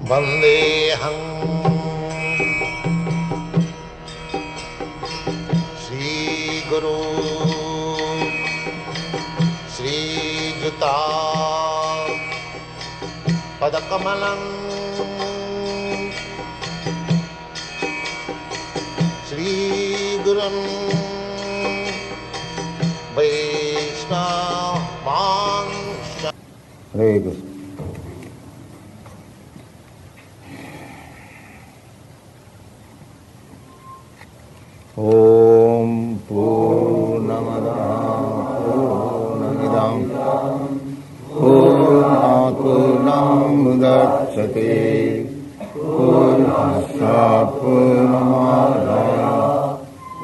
Vandeham Shri Guru Shri Juta Padakamalam Shri Gurum Vaishnava Hare Krishna. Om Purnamada Purnamidam Purnat Purnam Mudachyate Purnasya Purnamadaya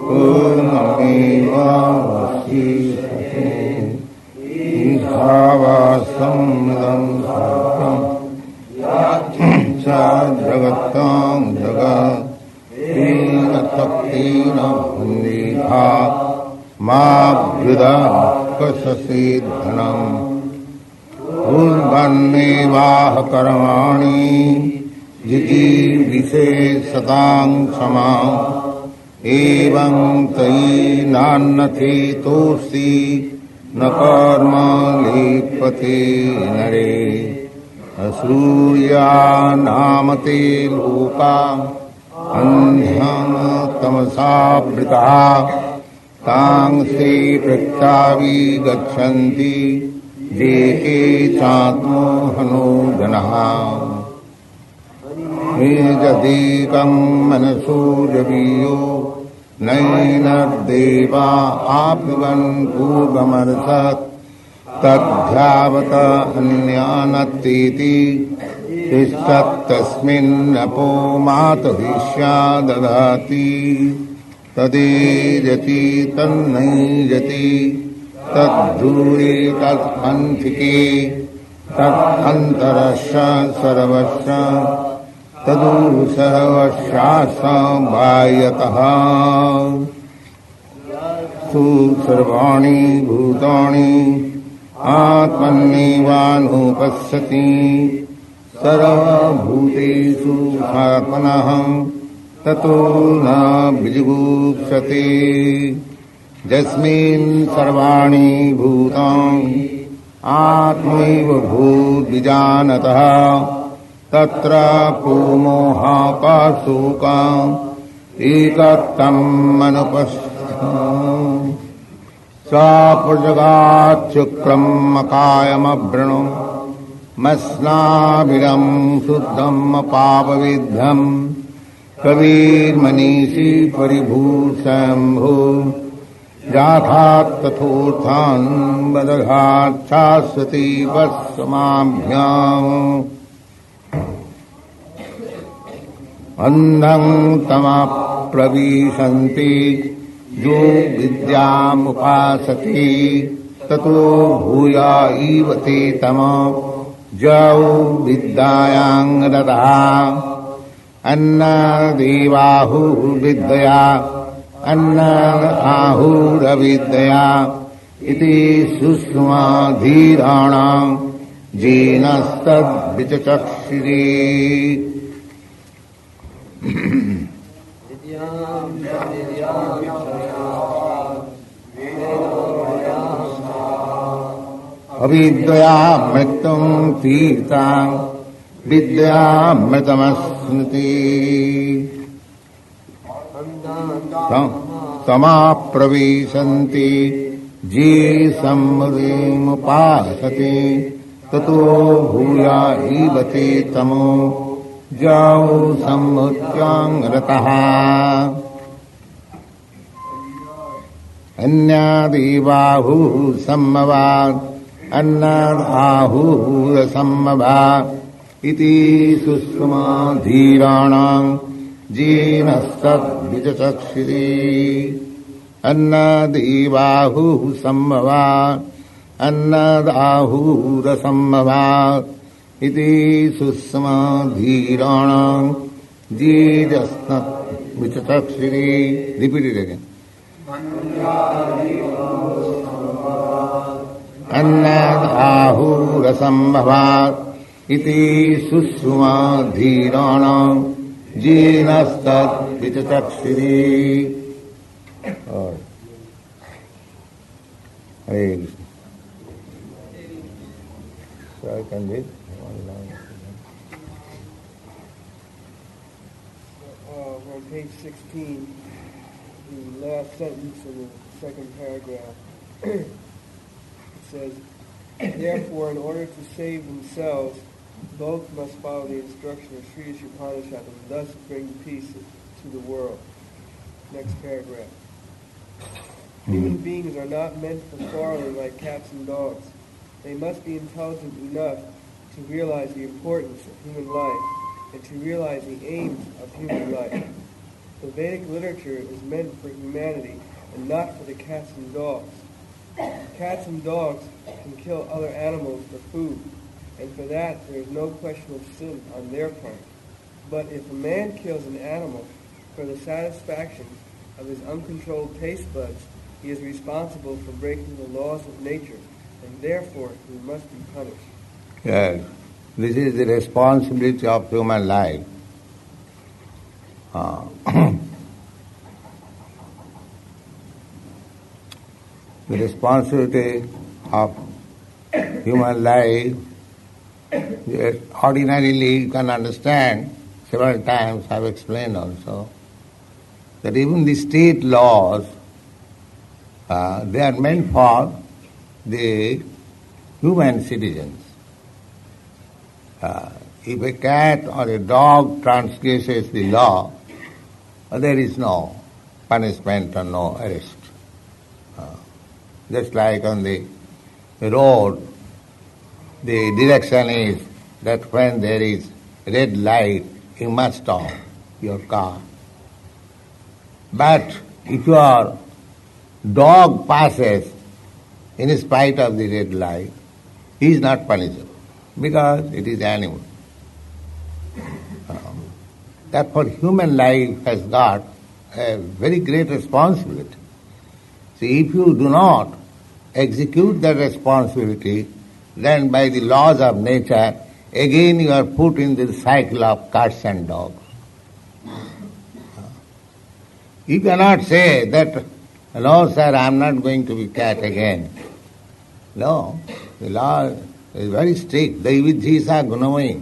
Purnamevavasishyate Idhavasam Idam Sarvam Yatcha Jagatam Jagat Taktina Vandikha Ma Vrida Kasasidhanam Urvannevaha Karmani Jiti Visesatang Samam Evam Tai Nannati Tosi Nakarma Lipati Nare Asurya Namate Lokam Andhyam tamasāvrita tāṃ se pratyāvi gacchanti jeke chātmo hano janah nijadekam manaso javiyo nainardeva āpnivan purvamarsat tadhyāvata anyanateti Tistasminnapō mātahisya dadāti tadejati tannayjati taddhūre tadhantike tadhantarasya sarvasya tadusavasya vāyataha su sarvāni bhūtāni ātmanevānupassati sarvabhutesu atmanah tato na bijugupsate jasmin sarvani bhutani atmaiva bhut vijanatah tatra pumoha pasuka ekatam manupastham saprajagat chakram makayam abrano Masnabiram Suddham Papavidham Kavir Manishi Paribhusambhu Jathat Tathurthan Badaghat Chasati Vasamabhyam Andham Tamapravishanti Jo Vidyam Upasati Tato Bhuya Ivate Tamam Jau Vidyayang Rataha Anna Devahu Vidyaya Anna Ahura Vidyaya Iti Susma Dhirana Jinastad Vichachakshiri Avidyaya mritam tirtam Vidya mritamasmriti Tamapravisanti Ji sammadhim upasati Tato bhuya ivate tamo Jau sammutyang rataha Anya devahu sammavad Annad ahura sammavad Iti susma dhiranam jinastad vichachakshiri Annad devahu sammavad Annad ahura sammavad Iti susma dhiranam jinastad vichachakshiri. Repeat it again. Annad ahura sammavad iti susuma dhirana jinastat vichachakshiri. Hare Krishna. So I can read one line. On page 16, the last sentence in the second paragraph, it says, therefore, in order to save themselves, both must follow the instruction of Sri Isopanisad and thus bring peace to the world. Next paragraph. Human beings are not meant for quarreling like cats and dogs. They must be intelligent enough to realize the importance of human life and to realize the aims of human life. The Vedic literature is meant for humanity and not for the cats and dogs. Cats and dogs can kill other animals for food, and for that there is no question of sin on their part. But if a man kills an animal for the satisfaction of his uncontrolled taste buds, he is responsible for breaking the laws of nature, and therefore he must be punished. Yes, this is the responsibility of human life. The responsibility of human life, ordinarily you can understand, several times I have explained also, that even the state laws, they are meant for the human citizens. If a cat or a dog transgresses the law, there is no punishment or no arrest. Just like on the road, the direction is that when there is red light, you must stop your car. But if your dog passes in spite of the red light, he is not punishable because it is animal. Therefore, human life has got a very great responsibility. See, if you do not execute that responsibility, then by the laws of nature, again you are put in the cycle of cats and dogs. You cannot say that, no sir, I am not going to be cat again. No, the law is very strict. Daividhisa gunamai,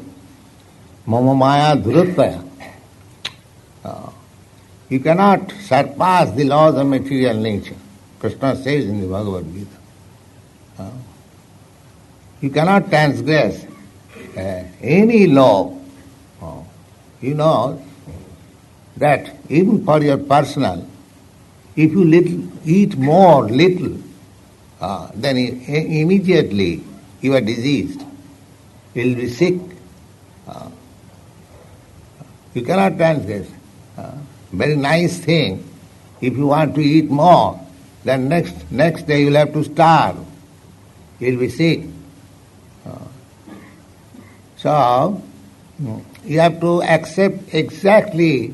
mama maya dhurutaya. You cannot surpass the laws of material nature. Krishna says in the Bhagavad Gita. You cannot transgress any law. You know that even for your personal, if you eat more little, then immediately you are diseased. You will be sick. You cannot transgress. Very nice thing. If you want to eat more, then next day you will have to starve. You will be sick. So, you have to accept exactly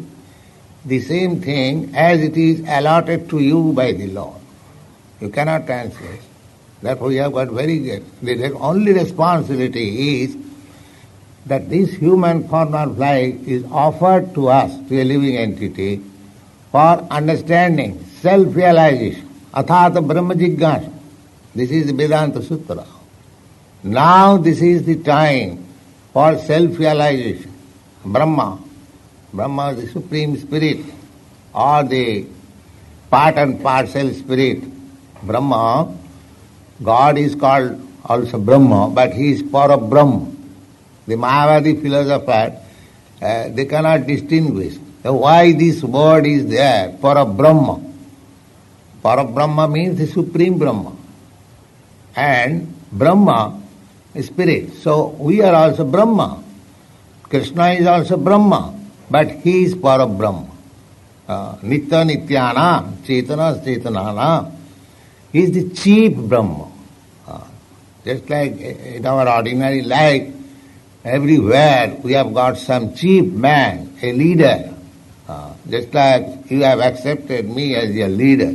the same thing as it is allotted to you by the law. You cannot transgress. Therefore you have got very good. The only responsibility is that this human form of life is offered to us, to a living entity, for understanding, self-realization. Athata Brahma Jigyasa. This is the Vedanta Sutra. Now this is the time for self-realization. Brahma is the Supreme Spirit, or the part and parcel spirit. Brahma, God is called also Brahma, but he is Para-Brahma. The Mayavadi philosopher, they cannot distinguish why this word is there, Para-Brahma. Para-Brahma means the Supreme Brahma. And Brahma is spirit. So we are also Brahma. Krishna is also Brahma, but he is Para-Brahma. Nitya Nityana, Chaitanya Chaitanana. He is the chief Brahma. Just like in our ordinary life, everywhere we have got some chief man, a leader. Just like you have accepted me as your leader.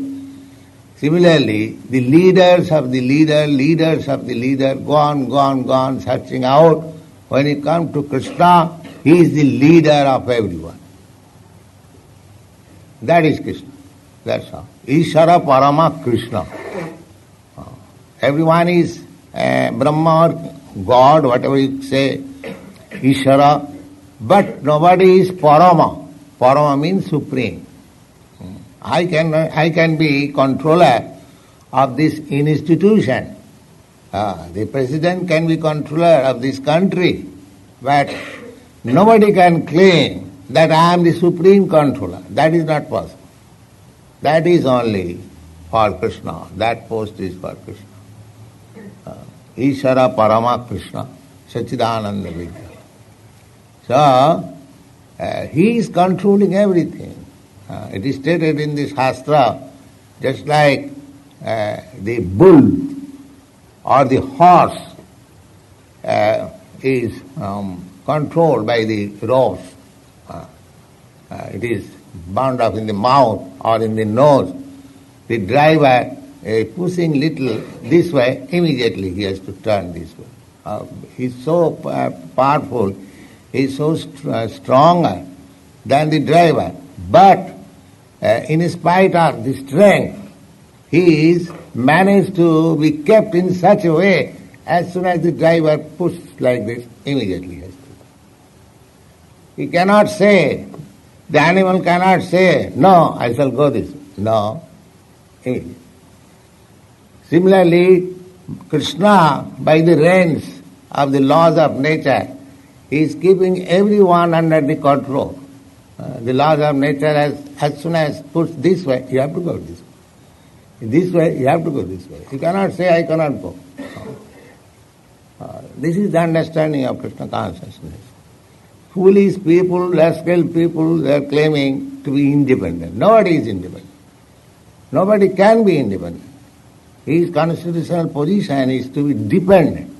Similarly, the leaders of the leader go on, searching out When you come to Krishna, he is the leader of everyone. That is Krishna. That's all. Ishara Parama Krishna. Everyone is Brahma or God, whatever you say, Ishara, but nobody is Parama. Parama means supreme. I can be controller of this institution. The president can be controller of this country, but nobody can claim that I am the supreme controller. That is not possible. That is only for Krishna. That post is for Krishna. Ishara Parama Krishna, Sachidananda Vidya. So, he is controlling everything. It is stated in this Shastra, just like the bull or the horse is controlled by the ropes. It is bound up in the mouth or in the nose. The driver pushing little this way, immediately he has to turn this way. He is so powerful, he is so stronger than the driver. But in spite of the strength, he is managed to be kept in such a way, as soon as the driver pushes like this, immediately he has to. He cannot say, the animal cannot say, no, I shall go this way. No, immediately. Similarly, Krishna, by the reins of the laws of nature, he is keeping everyone under the control. The laws of nature, as soon as puts this way, you have to go this way. This way, you have to go this way. You cannot say, I cannot go. This is the understanding of Krishna consciousness. Foolish people, rascal people, they are claiming to be independent. Nobody is independent. Nobody can be independent. His constitutional position is to be dependent.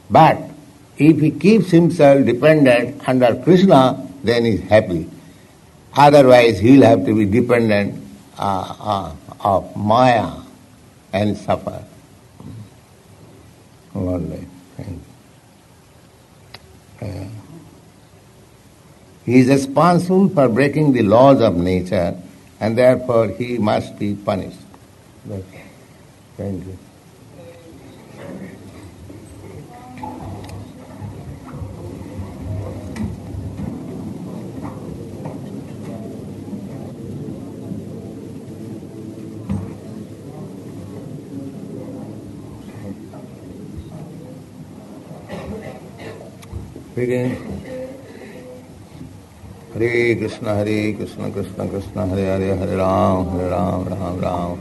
But if he keeps himself dependent under Krishna, then he is happy. Otherwise, he will have to be dependent of Maya and suffer. One day. He is responsible for breaking the laws of nature, and therefore he must be punished. Thank you. Begin. Hare Krishna, Krishna Krishna, Hare Hare, Hare Ram, Ram Ram.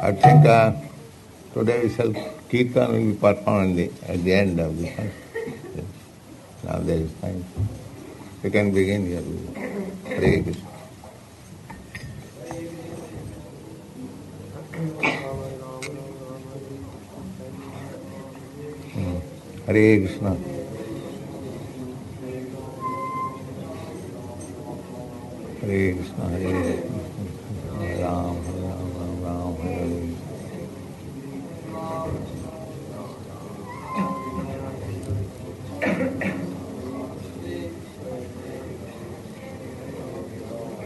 I think today we shall kirtana will be performed at the end of the class. Now there is time. We can begin here. Hare Krishna. Hare Krishna. Hare Krishna, Hare Krishna, Hare Ram, Ram, Hare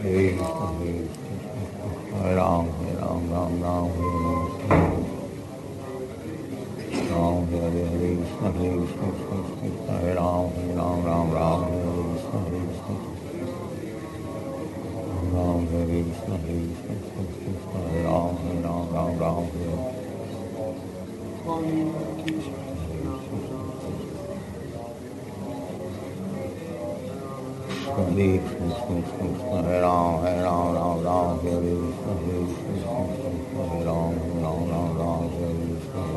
Hare Krishna, Hare Ram, Ram, Ram, Hare Krishna, Hare Ram, Ram, Hare Krishna, Hare Krishna. Ram, Hare Krishna, Hare Ram, Ram, Hare. Hare Krishna, Hare Ram, Ram, Hare Krishna, Hare Ram, Ram, Hare Krishna.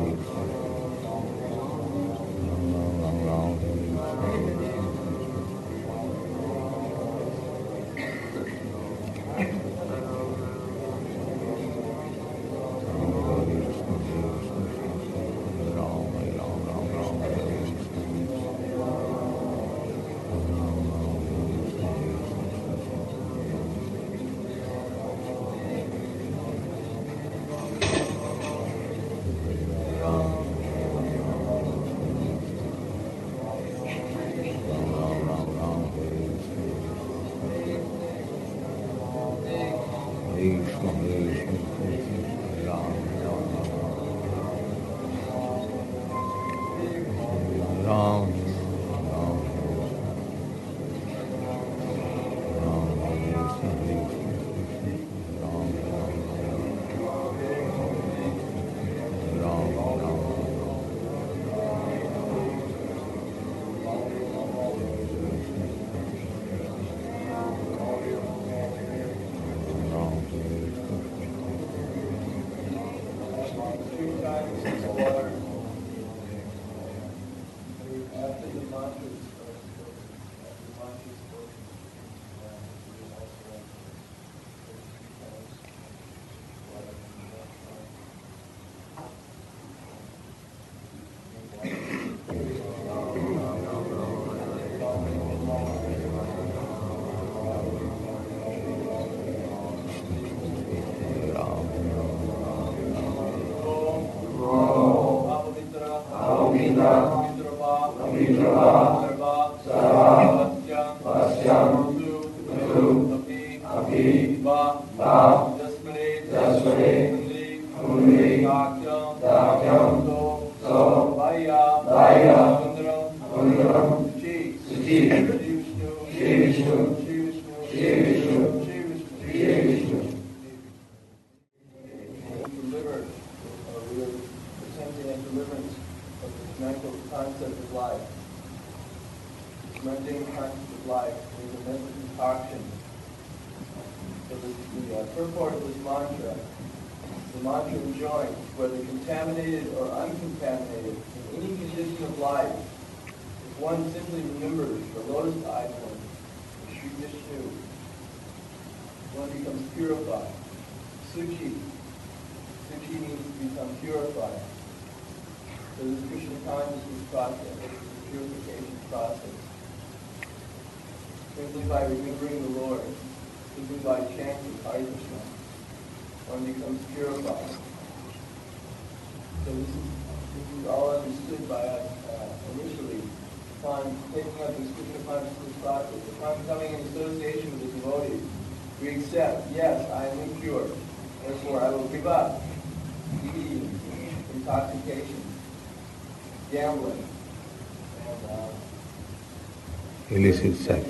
illicit sex.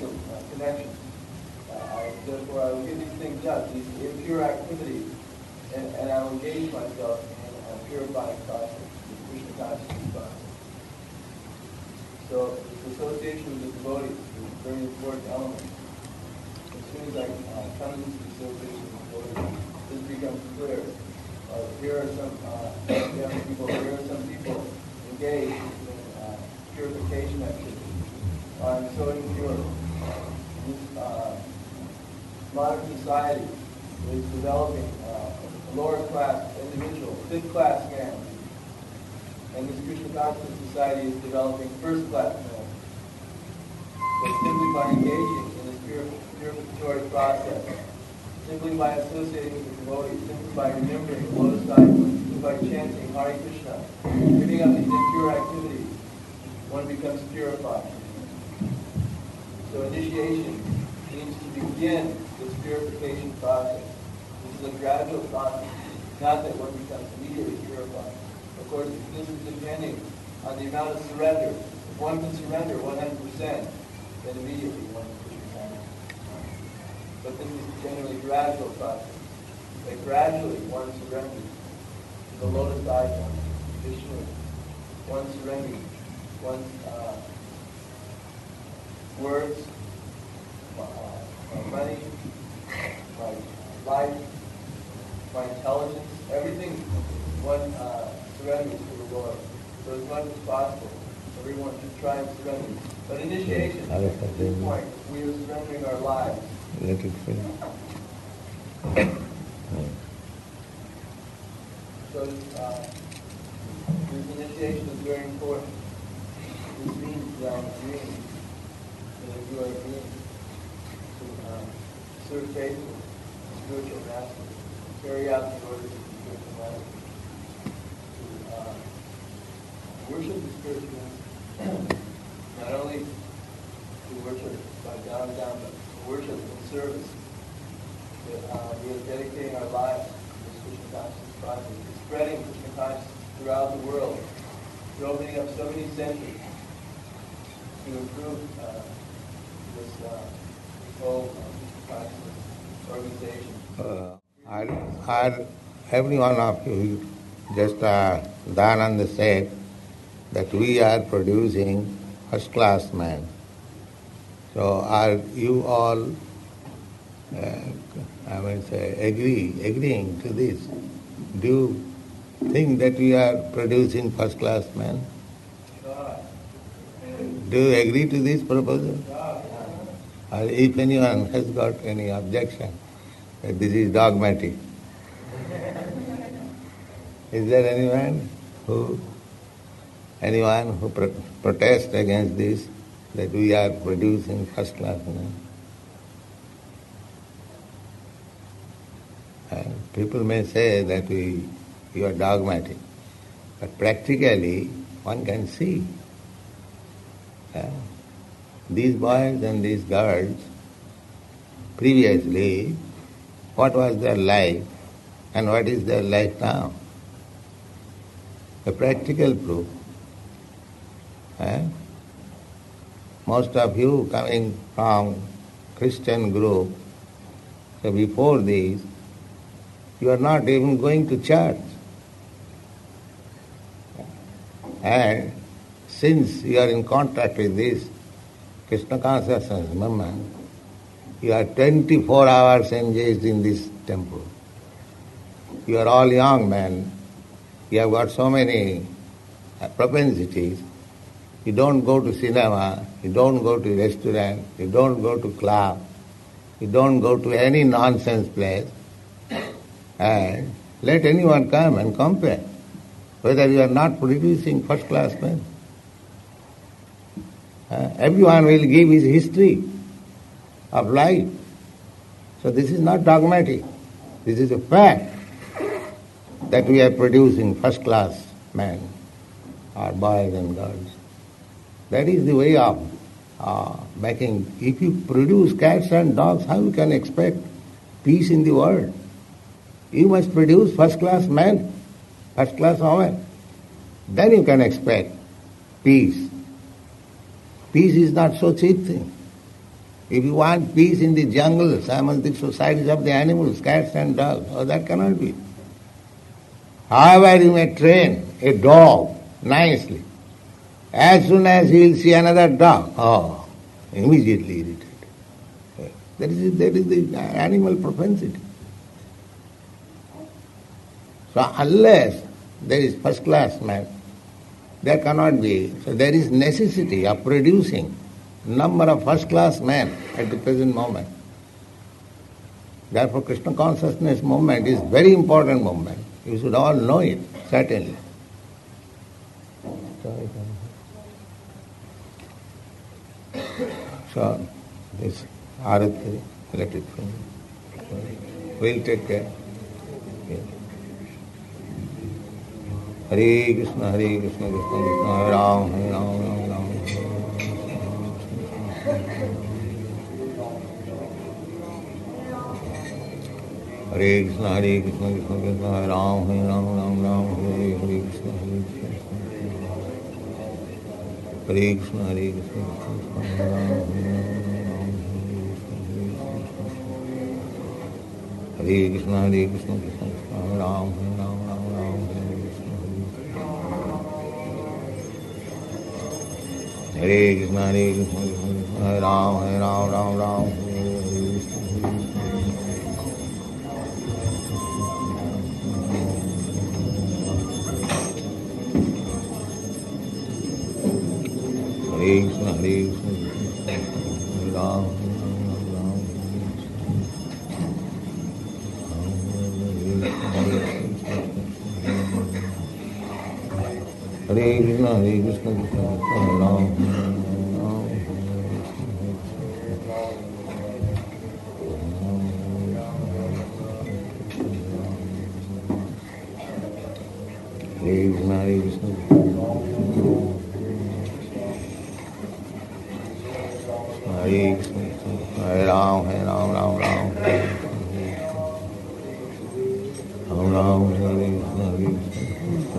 Connection. Therefore, I will give these things up, these impure activities, and I will engage myself in a purifying process, the Krishna consciousness process. So, the association with the devotees is a very important element. As soon as I come into the association with the devotees, this becomes clear. Here are some young people, here are some people engaged in purification activities. I'm so impure. This modern society is developing a lower class individual, fifth class man. And this Krishna conscious society is developing first class man. So simply by engaging in this purificatory process, simply by associating with the devotees, simply by remembering the lotus icon, simply by chanting Hare Krishna, giving up these impure activities, one becomes purified. So initiation means to begin this purification process. This is a gradual process, not that one becomes immediately purified. Of course, this is depending on the amount of surrender. If one can surrender 100%, then immediately one can become. But this is generally a gradual process. That gradually one surrenders to the lotus icon, Vishnu. One surrenders one's words, my money, my life, my intelligence, everything one surrenders to the Lord. So as much as possible, everyone should try and surrender. But initiation, at this point, we are surrendering our lives. Let it finish. So this initiation is very important. This means that you are a being to serve faithfully, spiritual master, carry out the orders of the spiritual master, to worship the spiritual master, not only to worship by down, but to worship in service. that we are dedicating our lives to this Krishna consciousness project, to spreading Krishna consciousness throughout the world. We're opening up so many centers to improve this whole Krishna consciousness organization. Are every one of you, just Dayananda said that we are producing first-class men. So are you all, agreeing to this? Do you think that we are producing first-class men? Do you agree to this proposal? Or if anyone has got any objection, that this is dogmatic. Is there anyone who protests against this, that we are producing first-class men? People may say that you are dogmatic, but practically one can see these boys and these girls, previously, what was their life and what is their life now? The practical proof. Most of you coming from Christian group, so before this, you are not even going to church. And since you are in contact with this Krishna consciousness movement, you are 24 hours engaged in this temple. You are all young men. You have got so many propensities. You don't go to cinema, you don't go to restaurant, you don't go to club, you don't go to any nonsense place. And let anyone come and compare whether you are not producing first-class men. Everyone will give his history of life. So this is not dogmatic. This is a fact that we are producing first-class men, or boys and girls. That is the way of making. If you produce cats and dogs, how you can expect peace in the world? You must produce first-class men, first-class women. Then you can expect peace. Peace is not so cheap thing. If you want peace in the jungles, among the societies of the animals, cats and dogs, that cannot be. However, you may train a dog nicely. As soon as he will see another dog, immediately irritated. That is the animal propensity. So unless there is first-class man, there cannot be. So there is necessity of producing number of first-class men at the present moment. Therefore, Krishna consciousness movement is very important movement. You should all know it, certainly. So, this Arati, let it finish. We'll take care. Yeah. Hare Krishna, Krishna Krishna, Hare Ram, Hare Ram, Ram Ram. Hare Krishna, Krishna Krishna, Hare Ram, Hare Ram, Ram Ram, Hare Krishna, Krishna. Hare Krishna, Krishna Krishna, Hare Ram, Hare Ram, Hare Krishna, Krishna Krishna, Hare Ram, Hare Ram, Ram Ram, Hare Krishna. Hare Krishna, Krishna, Hare Ram, Ram Ram, Hare Krishna. Hare Krishna, Hare Ram, Ram. Hare Krishna, Krishna, Hare Ram. Hare Krishna, Krishna. Hare Krishna, Hare Ram, Ram Ram. Ram, Hare Krishna,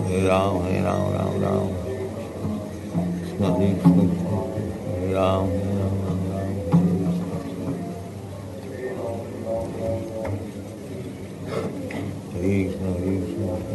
Hare Ram, Hare Ram, Ram Ram, Krishna Krishna, Hare Ram, Hare Ram, Ram Ram, Hare Krishna, Hare Krishna,